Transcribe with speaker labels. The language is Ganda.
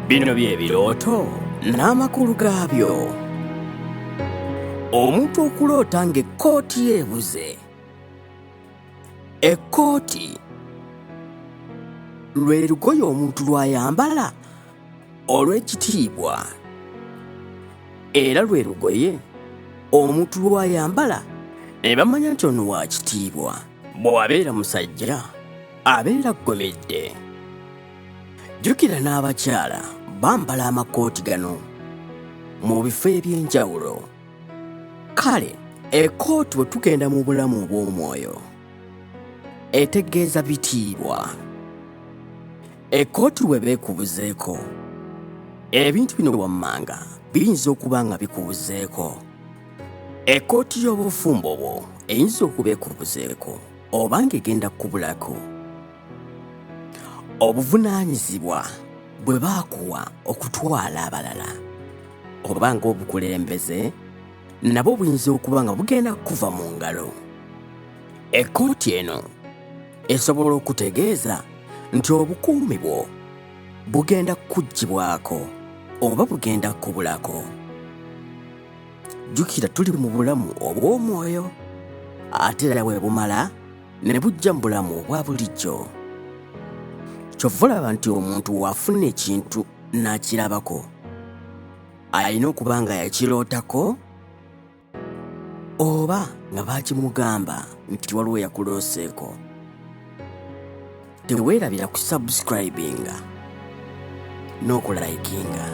Speaker 1: Bino bye birooto n'amakulu gaabyo. Omuntu okuloota ng'ekkooti yeebuze. Ekkooti lwe lugoye omuntu lw'ayambala olw'ekitiibwa. Era lwe lugoye omuntu lw'ayambala ne bamanya nti ono wa kitiibwa. Bw'abeera musajja abeera aggomedde. Jjukira n'abakyala bambala amakooti gano mu bifo eby'enjawulo. Kale, ekkooti bwe tugenda mu bulamu obw'omwoyo etegeeza bitiibwa. Ekkooti bwe beekubuzeeko, ebintu bino wammanga biyinza okuba nga bikubuzeeko. Ekkooti y'obufumbo bwo eyinza okuba ekubuzeeko oba ng'egenda kukubulako. Obuvunaanyizibwa bwe baakuwa okutwala abalala oba ng'obukulembeze nabwo buyinza okuba nga bugenda kuva mu ngalo. Ekkooti eno esobola okutegeeza nti obukuumi bwo bugenda kuggyibwako oba bugenda kubulako. Jjukira tuli mu bulamu obw'omwoyo ate era bwe bumala ne bujja mu bulamu obwa bulijjo. Kyova olaba nti omuntu w'afuna ekintu n'akirabako alina okuba nga yakirootako oba nga baakimugamba nti waliwo yakulooseeko. Teweerabira ku subscribinga n'okulayikinga.